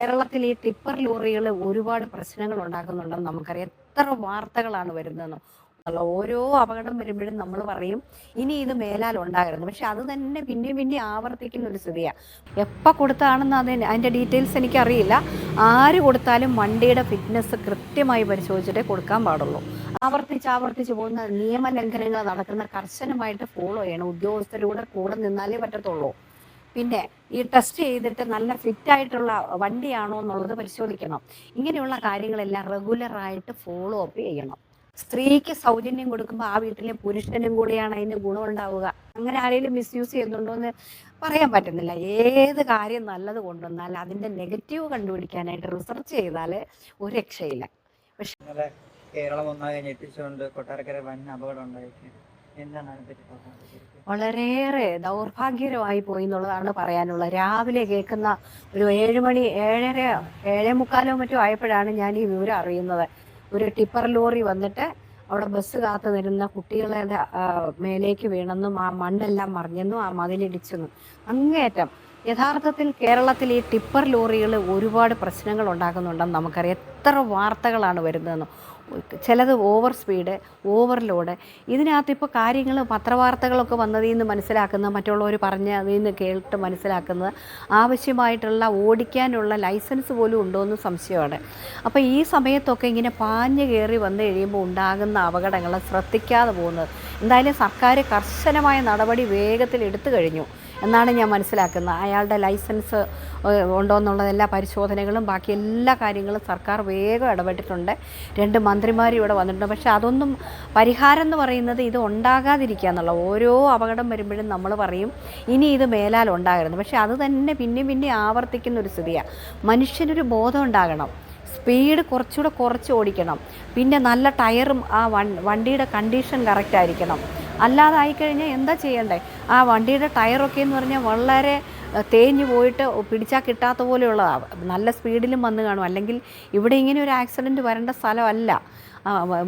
കേരളത്തിൽ ഈ ടിപ്പർ ലോറികൾ ഒരുപാട് പ്രശ്നങ്ങൾ ഉണ്ടാക്കുന്നുണ്ടെന്ന് നമുക്കറിയാം. എത്ര വാർത്തകളാണ് വരുന്നതെന്നോ. ഓരോ അപകടം വരുമ്പോഴും നമ്മൾ പറയും ഇനി ഇത് മേലാൽ ഉണ്ടാകരുത്. പക്ഷെ അത് തന്നെ പിന്നെയും പിന്നെയും ആവർത്തിക്കുന്ന ഒരു സ്ഥിതിയാണ്. എപ്പോൾ കൊടുത്താണെന്ന് അതിൻ്റെ ഡീറ്റെയിൽസ് എനിക്കറിയില്ല. ആര് കൊടുത്താലും വണ്ടിയുടെ ഫിറ്റ്നസ് കൃത്യമായി പരിശോധിച്ചിട്ടേ കൊടുക്കാൻ പാടുള്ളൂ. ആവർത്തിച്ച് പോകുന്ന നിയമലംഘനങ്ങൾ നടക്കുന്ന കർശനമായിട്ട് ഫോളോ ചെയ്യണം. ഉദ്യോഗസ്ഥരുടെ കൂടെ നിന്നാലേ പറ്റത്തുള്ളൂ. പിന്നെ ഈ ടെസ്റ്റ് ചെയ്തിട്ട് നല്ല ഫിറ്റ് ആയിട്ടുള്ള വണ്ടിയാണോ എന്നുള്ളത് പരിശോധിക്കണം. ഇങ്ങനെയുള്ള കാര്യങ്ങളെല്ലാം റെഗുലറായിട്ട് ഫോളോ അപ്പ് ചെയ്യണം. സ്ത്രീക്ക് സൗജന്യം കൊടുക്കുമ്പോൾ ആ വീട്ടിലെ പുരുഷനും കൂടിയാണ് അതിന് ഗുണമുണ്ടാവുക. അങ്ങനെ ആരെങ്കിലും മിസ്യൂസ് ചെയ്യുന്നുണ്ടോ എന്ന് പറയാൻ പറ്റുന്നില്ല. ഏത് കാര്യം നല്ലത് കൊണ്ടുവന്നാൽ അതിന്റെ നെഗറ്റീവ് കണ്ടുപിടിക്കാനായിട്ട് റിസർച്ച് ചെയ്താൽ ഒരു രക്ഷയില്ല. പക്ഷെ കേരളം ഒന്നാകെ ഞെട്ടിച്ചുകൊണ്ട് കൊട്ടാരക്കര വൻ അപകടം ഉണ്ടായിരിക്കും. എന്താണ് അതിനെപ്പറ്റി പറയുന്നത്? വളരെയേറെ ദൗർഭാഗ്യകരമായി പോയി എന്നുള്ളതാണ് പറയാനുള്ളത്. രാവിലെ കേൾക്കുന്ന ഒരു 7 മണി 7:30 7:45 മറ്റോ ആയപ്പോഴാണ് ഞാൻ ഈ വിവരം അറിയുന്നത്. ഒരു ടിപ്പർ ലോറി വന്നിട്ട് അവിടെ ബസ് കാത്തു നിരുന്ന കുട്ടികളുടെ മേലേക്ക് വീണെന്നും ആ മണ്ണെല്ലാം മറിഞ്ഞെന്നും ആ മതിലിടിച്ചെന്നും അങ്ങേയറ്റം. യഥാർത്ഥത്തിൽ കേരളത്തിൽ ഈ ടിപ്പർ ലോറികൾ ഒരുപാട് പ്രശ്നങ്ങൾ ഉണ്ടാക്കുന്നുണ്ടെന്ന് നമുക്കറിയാം. എത്ര വാർത്തകളാണ് വരുന്നതെന്ന്. ചിലത് ഓവർ സ്പീഡ്, ഓവർലോഡ്. ഇതിനകത്ത് ഇപ്പോൾ കാര്യങ്ങൾ പത്രവാർത്തകളൊക്കെ വന്നതിൽ നിന്ന് മനസ്സിലാക്കുന്നത്, മറ്റുള്ളവർ പറഞ്ഞ് അതിൽ നിന്ന് കേട്ട് മനസ്സിലാക്കുന്നത് ആവശ്യമായിട്ടുള്ള ഓടിക്കാനുള്ള ലൈസൻസ് പോലും ഉണ്ടോ എന്ന് സംശയമാണ്. അപ്പോൾ ഈ സമയത്തൊക്കെ ഇങ്ങനെ പാഞ്ഞ് കയറി വന്നു കഴിയുമ്പോൾ ഉണ്ടാകുന്ന അപകടങ്ങൾ ശ്രദ്ധിക്കാതെ പോകുന്നത്. എന്തായാലും സർക്കാർ കർശനമായ നടപടി വേഗത്തിൽ എടുത്തു കഴിഞ്ഞു എന്നാണ് ഞാൻ മനസ്സിലാക്കുന്നത്. അയാളുടെ ലൈസൻസ് ഉണ്ടോ എന്നുള്ള എല്ലാ പരിശോധനകളും ബാക്കി എല്ലാ കാര്യങ്ങളും സർക്കാർ വേഗം ഇടപെട്ടിട്ടുണ്ട്. 2 മന്ത്രിമാരും ഇവിടെ വന്നിട്ടുണ്ട്. പക്ഷേ അതൊന്നും പരിഹാരം എന്ന് പറയുന്നത് ഇത് ഉണ്ടാകാതിരിക്കുക എന്നുള്ള. ഓരോ അപകടം വരുമ്പോഴും നമ്മൾ പറയും ഇനി ഇത് മേലാൽ ഉണ്ടാകരുത്. പക്ഷേ അത് തന്നെ പിന്നെയും പിന്നെയും ആവർത്തിക്കുന്ന ഒരു സ്ഥിതിയാണ്. മനുഷ്യനൊരു ബോധം ഉണ്ടാകണം. സ്പീഡ് കുറച്ചുകൂടെ കുറച്ച് ഓടിക്കണം. പിന്നെ നല്ല ടയറും ആ വണ്ടിയുടെ കണ്ടീഷൻ കറക്റ്റ് ആയിരിക്കണം. അല്ലാതെ ആയിക്കഴിഞ്ഞാൽ എന്താ ചെയ്യണ്ടേ? ആ വണ്ടിയുടെ ടയറൊക്കെ എന്ന് പറഞ്ഞാൽ വളരെ തേഞ്ഞു പോയിട്ട് പിടിച്ചാൽ കിട്ടാത്ത പോലെയുള്ളതാണ്. നല്ല സ്പീഡിലും വന്ന് കാണും. അല്ലെങ്കിൽ ഇവിടെ ഇങ്ങനെ ഒരു ആക്സിഡൻറ്റ് വരേണ്ട സ്ഥലമല്ല.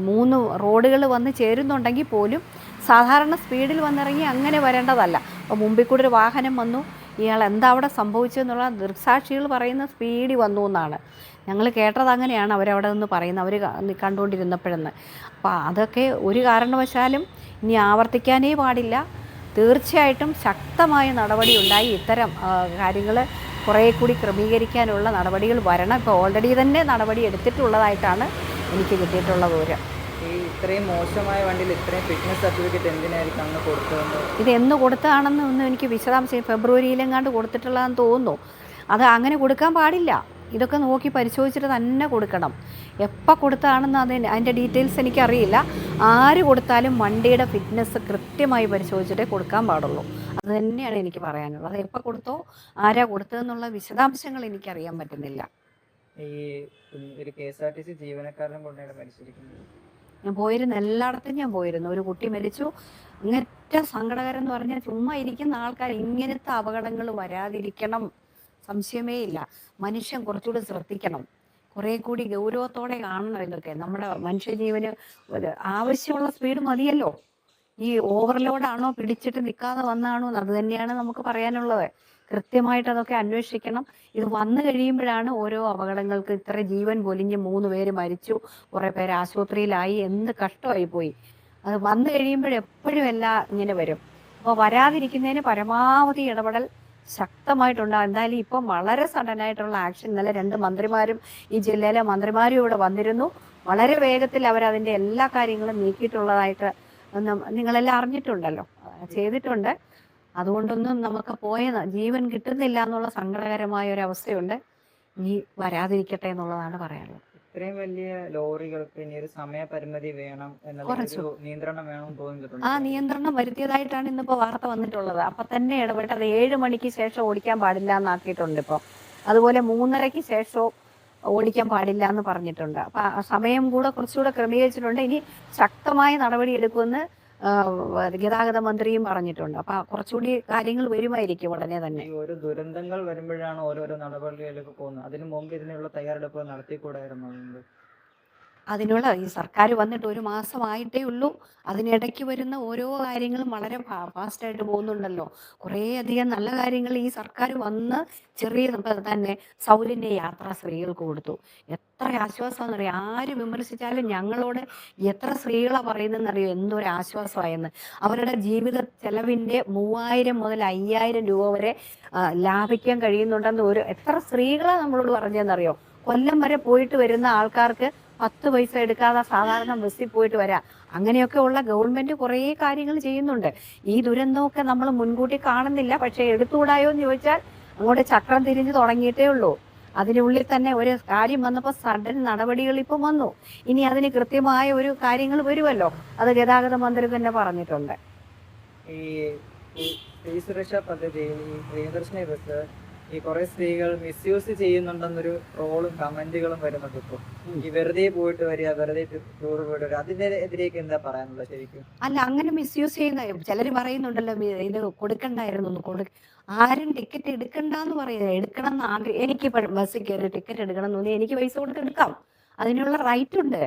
3 റോഡുകൾ വന്ന് ചേരുന്നുണ്ടെങ്കിൽ പോലും സാധാരണ സ്പീഡിൽ വന്നിറങ്ങി അങ്ങനെ വരേണ്ടതല്ല. അപ്പോൾ മുമ്പിൽ കൂടെ ഒരു വാഹനം വന്നു, ഇയാൾ എന്താ അവിടെ സംഭവിച്ചതെന്നുള്ള ദൃക്സാക്ഷികൾ പറയുന്ന സ്പീഡിൽ വന്നു എന്നാണ് ഞങ്ങൾ കേട്ടത്. അങ്ങനെയാണ് അവരവിടെ നിന്ന് പറയുന്നത്, അവർ കണ്ടുകൊണ്ടിരുന്നപ്പോഴെന്ന്. അപ്പോൾ അതൊക്കെ ഒരു കാരണവശാലും ഇനി ആവർത്തിക്കാനേ പാടില്ല. തീർച്ചയായിട്ടും ശക്തമായ നടപടി ഉണ്ടായി ഇത്തരം കാര്യങ്ങൾ കുറേ കൂടി ക്രമീകരിക്കാനുള്ള നടപടികൾ വരണം. ഇപ്പോൾ ഓൾറെഡി തന്നെ നടപടി എടുത്തിട്ടുള്ളതായിട്ടാണ് എനിക്ക് കിട്ടിയിട്ടുള്ള വിവരം. ഈ ഇത്രയും മോശമായ വണ്ടിയിൽ ഇത്രയും ഫിറ്റ്നസ് സർട്ടിഫിക്കറ്റ് എന്തിനായിരിക്കും അന്ന് കൊടുത്തതെന്ന്? ഇത് എന്ന് കൊടുത്തതാണെന്ന് ഒന്നും എനിക്ക് വിശദാംശം, ഫെബ്രുവരിയിലെങ്ങാണ്ട് കൊടുത്തിട്ടുള്ളതെന്ന് തോന്നുന്നു. അത് അങ്ങനെ കൊടുക്കാൻ പാടില്ല. ഇതൊക്കെ നോക്കി പരിശോധിച്ചിട്ട് തന്നെ കൊടുക്കണം. എപ്പോൾ കൊടുത്തതാണെന്ന് അതിൻ്റെ ഡീറ്റെയിൽസ് എനിക്കറിയില്ല. ആര് കൊടുത്താലും വണ്ടിയുടെ ഫിറ്റ്നസ് കൃത്യമായി പരിശോധിച്ചിട്ടേ കൊടുക്കാൻ പാടുള്ളൂ. അത് തന്നെയാണ് എനിക്ക് പറയാനുള്ളത്. എപ്പോൾ കൊടുത്തോ, ആരാ കൊടുത്തതെന്നുള്ള വിശദാംശങ്ങൾ എനിക്കറിയാൻ പറ്റുന്നില്ല. ഈ ഒരു KSRTC ജീവനക്കാരനെ കൊണ്ടാണ് പരിശോധിക്കുന്നത്. ഞാൻ പോയിരുന്നു, എല്ലായിടത്തും ഞാൻ പോയിരുന്നു. ഒരു കുട്ടി മരിച്ചു. അങ്ങേറ്റം സങ്കടകരം എന്ന് പറഞ്ഞാൽ ചുമ്മാ ഇരിക്കുന്ന ആൾക്കാർ ഇങ്ങനത്തെ അപകടങ്ങൾ വരാതിരിക്കണം, സംശയമേ ഇല്ല. മനുഷ്യൻ കുറച്ചുകൂടി ശ്രദ്ധിക്കണം, കുറേ കൂടി ഗൗരവത്തോടെ കാണണം. ഇതൊക്കെ നമ്മുടെ മനുഷ്യജീവന് ആവശ്യമുള്ള സ്പീഡ് മതിയല്ലോ. ഈ ഓവർലോഡാണോ, പിടിച്ചിട്ട് നിൽക്കാതെ വന്നാണോ, അത് തന്നെയാണ് നമുക്ക് പറയാനുള്ളത്. കൃത്യമായിട്ട് അതൊക്കെ അന്വേഷിക്കണം. ഇത് വന്നു കഴിയുമ്പോഴാണ് ഓരോ അപകടങ്ങൾക്ക് ഇത്ര ജീവൻ പൊലിഞ്ഞ് 3 പേര് മരിച്ചു, കുറേ പേര് ആശുപത്രിയിലായി. എന്ത് കഷ്ടമായി പോയി. അത് വന്നു കഴിയുമ്പോഴെപ്പോഴും എല്ലാം ഇങ്ങനെ വരും. അപ്പോൾ വരാതിരിക്കുന്നതിന് പരമാവധി ഇടപെടൽ ശക്തമായിട്ടുണ്ടാകും. എന്തായാലും ഇപ്പം വളരെ സഡനായിട്ടുള്ള ആക്ഷൻ. ഇന്നലെ 2 മന്ത്രിമാരും ഈ ജില്ലയിലെ മന്ത്രിമാരും ഇവിടെ വന്നിരുന്നു. വളരെ വേഗത്തിൽ അവരതിൻ്റെ എല്ലാ കാര്യങ്ങളും നീക്കിയിട്ടുള്ളതായിട്ട് നിങ്ങളെല്ലാം അറിഞ്ഞിട്ടുണ്ടല്ലോ, ചെയ്തിട്ടുണ്ട്. അതുകൊണ്ടൊന്നും നമുക്ക് പോയ ജീവൻ കിട്ടുന്നില്ല എന്നുള്ള സങ്കടകരമായ ഒരു അവസ്ഥയുണ്ട്. ഇനി വരാതിരിക്കട്ടെ എന്നുള്ളതാണ് പറയാനുള്ളത്. ഇത്രയും വലിയ ലോറികൾക്ക് ഇനി ഒരു സമയപരിമിതി വേണം കുറച്ചു നിയന്ത്രണം വേണം തോന്നിയിട്ടുണ്ട്. ആ നിയന്ത്രണം വരുത്തിയതായിട്ടാണ് ഇന്നിപ്പോൾ വാർത്ത വന്നിട്ടുള്ളത്. അപ്പം തന്നെ ഇടപെട്ട് അത് 7 മണിക്ക് ശേഷം ഓടിക്കാൻ പാടില്ല എന്നാക്കിയിട്ടുണ്ട് ഇപ്പോൾ. അതുപോലെ 3:30-ക്ക് ശേഷവും ഓടിക്കാൻ പാടില്ല എന്ന് പറഞ്ഞിട്ടുണ്ട്. അപ്പം ആ സമയം കൂടെ കുറച്ചുകൂടെ ക്രമീകരിച്ചിട്ടുണ്ട്. ഇനി ശക്തമായ നടപടി എടുക്കുമെന്ന് ഗതാഗത മന്ത്രിയും പറഞ്ഞിട്ടുണ്ട്. അപ്പം കുറച്ചുകൂടി കാര്യങ്ങൾ വരുമായിരിക്കും ഉടനെ തന്നെ. ഈ ഓരോ ദുരന്തങ്ങൾ വരുമ്പോഴാണ് ഓരോരോ നടപടികളിലേക്ക് പോകുന്നത്. അതിനു മുമ്പ് ഇതിനുള്ള തയ്യാറെടുപ്പ് നടത്തിക്കൂടായിരുന്നു? അതിനുള്ള ഈ സർക്കാർ വന്നിട്ട് ഒരു മാസമായിട്ടേ ഉള്ളൂ. അതിനിടയ്ക്ക് വരുന്ന ഓരോ കാര്യങ്ങളും വളരെ ഫാസ്റ്റായിട്ട് പോകുന്നുണ്ടല്ലോ. കുറേയധികം നല്ല കാര്യങ്ങൾ ഈ സർക്കാർ വന്ന് ചെറിയ തന്നെ സൗജന്യ യാത്ര സ്ത്രീകൾക്ക് കൊടുത്തു. എത്ര ആശ്വാസമാണെന്നറിയോ? ആര് വിമർശിച്ചാലും ഞങ്ങളോട് എത്ര സ്ത്രീകളാ പറയുന്നതെന്നറിയോ എന്തൊരു ആശ്വാസമായെന്ന്. അവരുടെ ജീവിത ചെലവിൻ്റെ 3000 മുതൽ 5000 രൂപ വരെ ലാഭിക്കാൻ കഴിയുന്നുണ്ടെന്ന് എത്ര സ്ത്രീകളാ നമ്മളോട് പറഞ്ഞതെന്നറിയോ? കൊല്ലം വരെ പോയിട്ട് വരുന്ന ആൾക്കാർക്ക് 10 പൈസ എടുക്കാതെ സാധാരണ ബസ്സിൽ പോയിട്ട് വരാം. അങ്ങനെയൊക്കെ ഉള്ള ഗവൺമെന്റ് കുറേ കാര്യങ്ങൾ ചെയ്യുന്നുണ്ട്. ഈ ദുരന്തമൊക്കെ നമ്മൾ മുൻകൂട്ടി കാണുന്നില്ല. പക്ഷെ എടുത്തുകൂടായോ എന്ന് ചോദിച്ചാൽ അങ്ങോട്ട് ചക്രം തിരിഞ്ഞു തുടങ്ങിയിട്ടേ ഉള്ളൂ. അതിനുള്ളിൽ തന്നെ ഒരു കാര്യം വന്നപ്പോൾ സഡൻ നടപടികൾ ഇപ്പം വന്നു. ഇനി അതിന് കൃത്യമായ ഒരു കാര്യങ്ങൾ വരുമല്ലോ. അത് ഗതാഗത മന്ത്രി തന്നെ പറഞ്ഞിട്ടുണ്ട്. ഈ ഈ സ്ത്രീ സുരക്ഷാ പദ്ധതിയിൽ ഈ പ്രിയദർശിനി ബസ് ഈ കുറെ സ്ത്രീകൾ മിസ്യൂസ് ചെയ്യുന്നുണ്ടെന്നൊരു ട്രോളും കമന്റുകളും വരുന്നുണ്ട് ഇപ്പോൾ. ഈ വെറുതെ പോയിട്ട് വരിക, വെറുതെ ടൂർ പോയിട്ട് വരിക, അതിനെതിരേക്ക് എന്താ പറയാനുള്ളത് ശരിക്കും? അല്ല, അങ്ങനെ മിസ്യൂസ് ചെയ്യുന്ന ചിലർ പറയുന്നുണ്ടല്ലോ, ഇത് കൊടുക്കണ്ടായിരുന്നു. ആരും ടിക്കറ്റ് എടുക്കണ്ടെന്ന് പറയുന്നത്. എടുക്കണം എന്ന് എനിക്ക് ബസ്സിൽ കയറി ടിക്കറ്റ് എടുക്കണം എന്ന് തോന്നി എനിക്ക് പൈസ കൊടുത്ത് എടുക്കാം. അതിനുള്ള റൈറ്റ് ഉണ്ട്.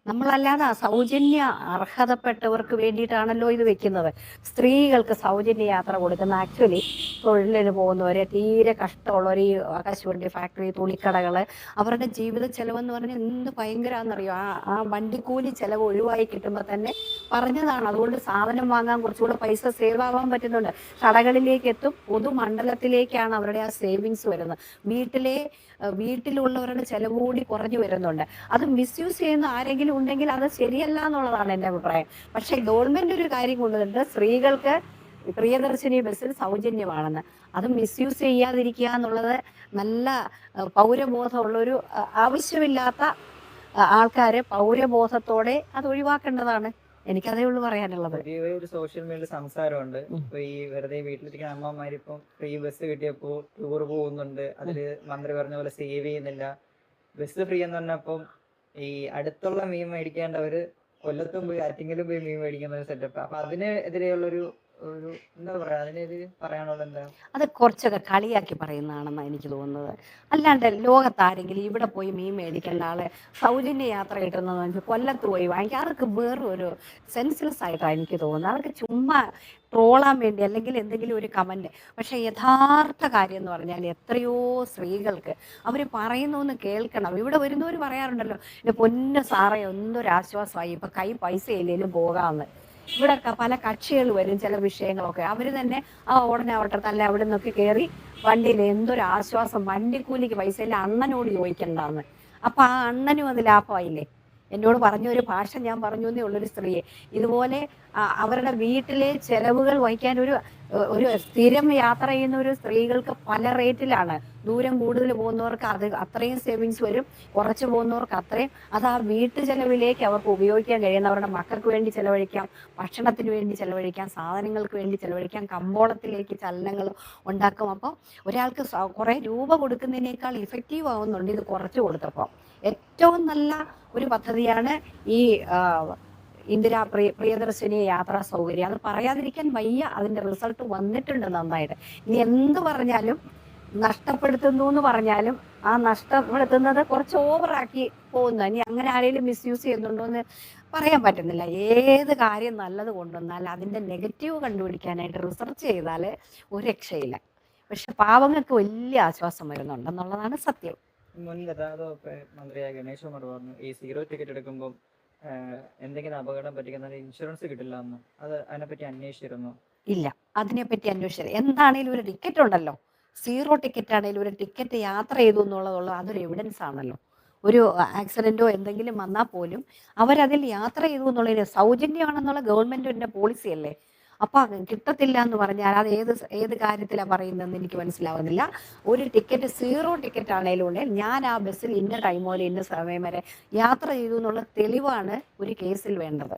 നമ്മളല്ലാതെ സൗജന്യ അർഹതപ്പെട്ടവർക്ക് വേണ്ടിയിട്ടാണല്ലോ ഇത് വെക്കുന്നത്. സ്ത്രീകൾക്ക് സൗജന്യ യാത്ര കൊടുക്കുന്ന ആക്ച്വലി തൊഴിലിന് പോകുന്നവരെ, തീരെ കഷ്ടമുള്ളവർ, ഈ കശുവണ്ടി ഫാക്ടറി, തുണിക്കടകൾ, അവരുടെ ജീവിത ചെലവെന്ന് പറഞ്ഞാൽ എന്ത് ഭയങ്കരമാണെന്നറിയോ? ആ വണ്ടിക്കൂലി ചെലവ് ഒഴിവായി കിട്ടുമ്പോൾ തന്നെ പറഞ്ഞതാണ്. അതുകൊണ്ട് സാധനം വാങ്ങാൻ കുറച്ചുകൂടെ പൈസ സേവ് ആവാൻ പറ്റുന്നുണ്ട്. കടകളിലേക്ക് എത്തും. പൊതുമണ്ഡലത്തിലേക്കാണ് അവരുടെ ആ സേവിങ്സ് വരുന്നത്. വീട്ടിലുള്ളവരുടെ ചെലവ് കൂടി കുറഞ്ഞു വരുന്നുണ്ട്. അത് മിസ്യൂസ് ചെയ്യുന്ന ആരെങ്കിലും ഉണ്ടെങ്കിൽ അത് ശരിയല്ല എന്നുള്ളതാണ് എൻ്റെ അഭിപ്രായം. പക്ഷെ ഗവൺമെന്റ് ഒരു കാര്യം കൊണ്ടുവന്നിട്ട് സ്ത്രീകൾക്ക് പ്രിയദർശിനി ബസ്സിൽ സൗജന്യമാണെന്ന്. അത് മിസ്യൂസ് ചെയ്യാതിരിക്കുക എന്നുള്ളത് നല്ല പൗരബോധമുള്ളൊരു ആവശ്യമില്ലാത്ത ആൾക്കാര് പൗരബോധത്തോടെ അത് ഒഴിവാക്കേണ്ടതാണ്. എനിക്കതേ ഉള്ളൂ പറയാനുള്ളത്. പൊതുവെ ഒരു സോഷ്യൽ മീഡിയയിൽ സംസാരമുണ്ട്. ഇപ്പൊ ഈ വെറുതെ വീട്ടിലിരിക്കുന്ന അമ്മമാരിപ്പം ഫ്രീ ബസ് കിട്ടിയപ്പോ ടൂർ പോകുന്നുണ്ട്, അതില് മന്ത്രി പറഞ്ഞ പോലെ സേവ് ചെയ്യുന്നില്ല. ബസ് ഫ്രീ എന്ന് പറഞ്ഞപ്പം ഈ അടുത്തുള്ള മീൻ മേടിക്കേണ്ടവര് കൊല്ലത്തും പോയി ആറ്റിങ്ങലും പോയി മീൻ മേടിക്കുന്ന ഒരു സെറ്റപ്പ്. അപ്പൊ അതിനെതിരെയുള്ളൊരു എന്താ പറയാ, അതിനെതിരെ പറയാനുള്ളത് എന്താ? അത് കുറച്ചൊക്കെ കളിയാക്കി പറയുന്നതാണെന്നാണ് എനിക്ക് തോന്നുന്നത്. അല്ലാണ്ട് ലോകത്താരെങ്കിലും ഇവിടെ പോയി മീൻ മേടിക്കേണ്ട ആളെ സൗജന്യ യാത്ര കിട്ടുന്നതെന്ന് വെച്ചാൽ കൊല്ലത്ത് പോയി വാങ്ങിക്കുക. അതൊക്കെ വേറെ ഒരു സെൻസ്ലെസ് ആയിട്ടാണ് എനിക്ക് തോന്നുന്നത്. അതൊക്കെ ചുമ്മാ ട്രോളാൻ വേണ്ടി അല്ലെങ്കിൽ എന്തെങ്കിലും ഒരു കമന്റ്. പക്ഷെ യഥാർത്ഥ കാര്യം എന്ന് പറഞ്ഞാൽ എത്രയോ സ്ത്രീകൾക്ക് അവർ പറയുന്നു കേൾക്കണം. ഇവിടെ വരുന്നവർ പറയാറുണ്ടല്ലോ, എൻ്റെ പൊന്നു സാറേ എന്തൊരാശ്വാസമായി, ഇപ്പൊ കൈ പൈസ ഇല്ലേലും പോകാമെന്ന്. ഇവിടെ പല കക്ഷികൾ വരും, ചില വിഷയങ്ങളൊക്കെ അവർ തന്നെ ഉടനെ ആവട്ടെ തന്നെ അവിടെ നിന്നൊക്കെ കയറി വണ്ടിയിൽ എന്തൊരാശ്വാസം, വണ്ടിക്കൂലിക്ക് പൈസ ഇല്ല, അണ്ണനോട് ചോദിക്കണ്ടെന്ന്. അപ്പൊ ആ അണ്ണനും അത് ലാഭമായില്ലേ? എന്നോട് പറഞ്ഞൊരു ഭാഷ ഞാൻ പറഞ്ഞു എന്നേ ഉള്ളൊരു സ്ത്രീയെ ഇതുപോലെ അവരുടെ വീട്ടിലെ ചെലവുകൾ വഹിക്കാൻ ഒരു സ്ഥിരം യാത്ര ചെയ്യുന്ന ഒരു സ്ത്രീകൾക്ക് പല റേറ്റിലാണ്. ദൂരം കൂടുതൽ പോകുന്നവർക്ക് അത് അത്രയും സേവിങ്സ് വരും, കുറച്ച് പോകുന്നവർക്ക് അത്രയും. അത് ആ വീട്ടു ചെലവിലേക്ക് അവർക്ക് ഉപയോഗിക്കാൻ കഴിയുന്ന, അവരുടെ മക്കൾക്ക് വേണ്ടി ചെലവഴിക്കാം, ഭക്ഷണത്തിന് വേണ്ടി ചെലവഴിക്കാം, സാധനങ്ങൾക്ക് വേണ്ടി ചെലവഴിക്കാം, കമ്പോളത്തിലേക്ക് ചലനങ്ങൾ ഉണ്ടാക്കും. അപ്പോൾ ഒരാൾക്ക് കുറേ രൂപ കൊടുക്കുന്നതിനേക്കാൾ ഇഫക്റ്റീവ് ആവുന്നുണ്ട് ഇത് കുറച്ച് കൊടുത്തപ്പോൾ. ഏറ്റവും നല്ല ഒരു പദ്ധതിയാണ് ഈ ഇന്ദിരാ പ്രിയദർശിനി യാത്രാ സൗകര്യം. അത് പറയാതിരിക്കാൻ വയ്യ. അതിന്റെ റിസൾട്ട് വന്നിട്ടുണ്ട് നന്നായിട്ട്. ഇനി എന്ത് പറഞ്ഞാലും നഷ്ടപ്പെടുത്തുന്നു എന്ന് പറഞ്ഞാലും ആ നഷ്ടപ്പെടുത്തുന്നത് കുറച്ച് ഓവറാക്കി പോകുന്നു. ഇനി അങ്ങനെ ആരെങ്കിലും മിസ്യൂസ് ചെയ്യുന്നുണ്ടോ എന്ന് പറയാൻ പറ്റുന്നില്ല. ഏത് കാര്യം നല്ലത് കൊണ്ടുവന്നാൽ അതിന്റെ നെഗറ്റീവ് കണ്ടുപിടിക്കാനായിട്ട് റിസർച്ച് ചെയ്താൽ ഒരു രക്ഷയില്ല. പക്ഷെ പാവങ്ങൾക്ക് വലിയ ആശ്വാസം വരുന്നുണ്ടെന്നുള്ളതാണ് സത്യം. മുൻ ഗതാഗത വകുപ്പ് മന്ത്രിയായ ഗണേഷ് കുമാർ പറഞ്ഞു ഈ സീറോ ടിക്കറ്റ് എടുക്കുമ്പോൾ എന്തെങ്കിലും അപകടം പറ്റിക്കുന്ന ഇൻഷുറൻസ് കിട്ടില്ല എന്ന്. അതിനെപ്പറ്റി അന്വേഷിച്ചിരുന്നു? ഇല്ല, അതിനെപ്പറ്റി അന്വേഷിച്ചത് എന്താണേലും ഒരു ടിക്കറ്റ് ഉണ്ടല്ലോ. സീറോ ടിക്കറ്റ് ആണെങ്കിലും ഒരു ടിക്കറ്റ് യാത്ര ചെയ്തു എന്നുള്ളതുള്ള അതൊരു എവിഡൻസ് ആണല്ലോ. ഒരു ആക്സിഡന്റോ എന്തെങ്കിലും വന്നാൽ പോലും അവരതിൽ യാത്ര ചെയ്തു എന്നുള്ളതിന് സൗജന്യമാണെന്നുള്ള ഗവൺമെന്റിന്റെ പോളിസി അല്ലേ. അപ്പൊ കിട്ടത്തില്ല എന്ന് പറഞ്ഞാൽ അത് ഏത് കാര്യത്തിലാണ് പറയുന്നതെന്ന് എനിക്ക് മനസ്സിലാവുന്നില്ല. ഒരു ടിക്കറ്റ് സീറോ ടിക്കറ്റ് ആണെങ്കിലും ഉണ്ടെങ്കിൽ ഞാൻ ആ ബസ്സിൽ ഇന്ന ടൈം മുതൽ ഇന്ന സമയം വരെ യാത്ര ചെയ്തു എന്നുള്ള തെളിവാണ് ഒരു കേസിൽ വേണ്ടത്.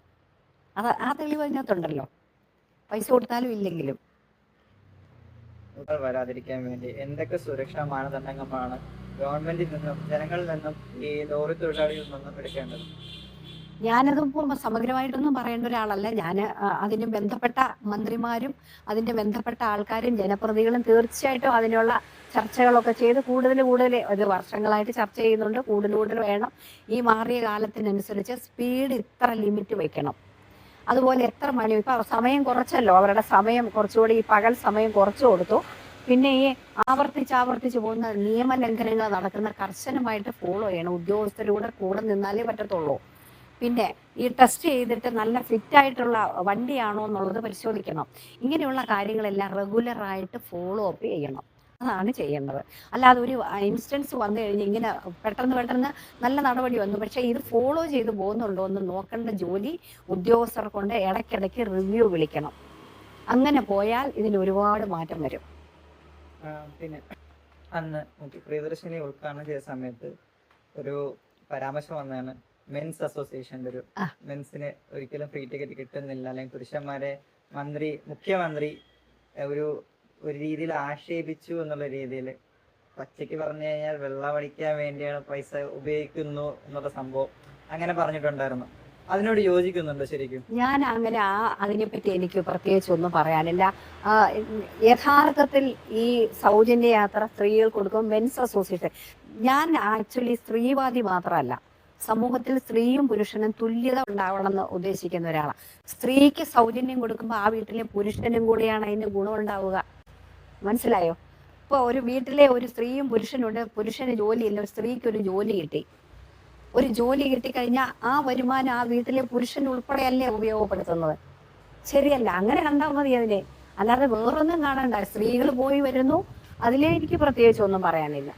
ആ തെളിവ് അതിനകത്തുണ്ടല്ലോ, പൈസ കൊടുത്താലും ഇല്ലെങ്കിലും. വരാതിരിക്കാൻ വേണ്ടി എന്തൊക്കെ സുരക്ഷാ മാനദണ്ഡങ്ങളാണ് ഗവൺമെന്റിൽ നിന്നും ജനങ്ങളിൽ നിന്നും ഈ ലോറി തൊഴിലാളികളിൽ നിന്നും എടുക്കേണ്ടത്? ഞാനതിപ്പോൾ സമഗ്രമായിട്ടൊന്നും പറയേണ്ട ഒരാളല്ല. ഞാൻ അതിന് ബന്ധപ്പെട്ട മന്ത്രിമാരും അതിന്റെ ബന്ധപ്പെട്ട ആൾക്കാരും ജനപ്രതിനിധികളും തീർച്ചയായിട്ടും അതിനുള്ള ചർച്ചകളൊക്കെ ചെയ്ത് കൂടുതൽ ഒരു വർഷങ്ങളായിട്ട് ചർച്ച ചെയ്യുന്നുണ്ട്. കൂടുതൽ വേണം. ഈ മാറിയ കാലത്തിനനുസരിച്ച് സ്പീഡ് ഇത്ര ലിമിറ്റ് വെക്കണം. അതുപോലെ എത്ര മണി ഇപ്പൊ സമയം കുറച്ചല്ലോ, അവരുടെ സമയം കുറച്ചുകൂടി ഈ പകൽ സമയം കുറച്ചു കൊടുത്തു. പിന്നെ ഈ ആവർത്തിച്ച് പോകുന്ന നിയമലംഘനങ്ങൾ നടക്കുന്ന കർശനമായിട്ട് ഫോളോ ചെയ്യണം. ഉദ്യോഗസ്ഥരുടെ കൂടെ നിന്നാലേ പറ്റത്തുള്ളൂ. പിന്നെ ഈ ടെസ്റ്റ് ചെയ്തിട്ട് നല്ല ഫിറ്റ് ആയിട്ടുള്ള വണ്ടിയാണോ എന്നുള്ളത് പരിശോധിക്കണം. ഇങ്ങനെയുള്ള കാര്യങ്ങളെല്ലാം റെഗുലറായിട്ട് ഫോളോ അപ്പ് ചെയ്യണം. അതാണ് ചെയ്യേണ്ടത്. അല്ലാതെ ഒരു ഇൻസ്റ്റൻസ് വന്നു കഴിഞ്ഞ് ഇങ്ങനെ പെട്ടെന്ന് നല്ല നടപടി വന്നു, പക്ഷെ ഇത് ഫോളോ ചെയ്ത് പോകുന്നുണ്ടോ എന്ന് നോക്കേണ്ട ജോലി ഉദ്യോഗസ്ഥർ കൊണ്ട് ഇടയ്ക്കിടയ്ക്ക് റിവ്യൂ വിളിക്കണം. അങ്ങനെ പോയാൽ ഇതിന് ഒരുപാട് മാറ്റം വരും. പിന്നെ അന്ന് പ്രിയദർശിനി ഉദ്ഘാടനം ചെയ്ത സമയത്ത് ഒരു പരാമർശം വന്നതാണ് മെൻസ് അസോസിയേഷന്റെ ഒരു മെൻസിന് ഒരിക്കലും ഫ്രീ ടിക്കറ്റ് കിട്ടുന്നില്ല, അല്ലെങ്കിൽ പുരുഷന്മാരെ മുഖ്യമന്ത്രി ഒരു രീതിയിൽ ആക്ഷേപിച്ചു എന്നുള്ള രീതിയിൽ പച്ചയ്ക്ക് പറഞ്ഞു കഴിഞ്ഞാൽ വെള്ളമടിക്കാൻ വേണ്ടിയാണ് പൈസ ഉപയോഗിക്കുന്നു എന്നുള്ള സംഭവം അങ്ങനെ പറഞ്ഞിട്ടുണ്ടായിരുന്നു. അതിനോട് യോജിക്കുന്നുണ്ടോ ശരിക്കും? ഞാൻ അങ്ങനെ അതിനെപ്പറ്റി എനിക്ക് പ്രത്യേകിച്ച് ഒന്നും പറയാനില്ല. യഥാർത്ഥത്തിൽ ഈ സൗജന്യ യാത്ര സ്ത്രീകൾ കൊടുക്കും മെൻസ് അസോസിയേഷൻ. ഞാൻ ആക്ച്വലി സ്ത്രീവാദി മാത്രമല്ല, സമൂഹത്തിൽ സ്ത്രീയും പുരുഷനും തുല്യത ഉണ്ടാവണമെന്ന് ഉദ്ദേശിക്കുന്ന ഒരാളാണ്. സ്ത്രീക്ക് സൗജന്യം കൊടുക്കുമ്പോൾ ആ വീട്ടിലെ പുരുഷനും കൂടിയാണ് അതിന് ഗുണമുണ്ടാവുക. മനസ്സിലായോ? ഇപ്പൊ ഒരു വീട്ടിലെ ഒരു സ്ത്രീയും പുരുഷനുണ്ട്, പുരുഷന് ജോലിയില്ല, സ്ത്രീക്ക് ഒരു ജോലി കിട്ടി. ഒരു ജോലി കിട്ടിക്കഴിഞ്ഞാൽ ആ വരുമാനം ആ വീട്ടിലെ പുരുഷൻ ഉൾപ്പെടെയല്ലേ ഉപയോഗപ്പെടുത്തുന്നത്? ശരിയല്ല. അങ്ങനെ കണ്ടാൽ മതി അതിനെ, അല്ലാതെ വേറൊന്നും കാണണ്ട. സ്ത്രീകൾ പോയി വരുന്നു, അതിലേ എനിക്ക് പ്രത്യേകിച്ച് ഒന്നും പറയാനില്ല.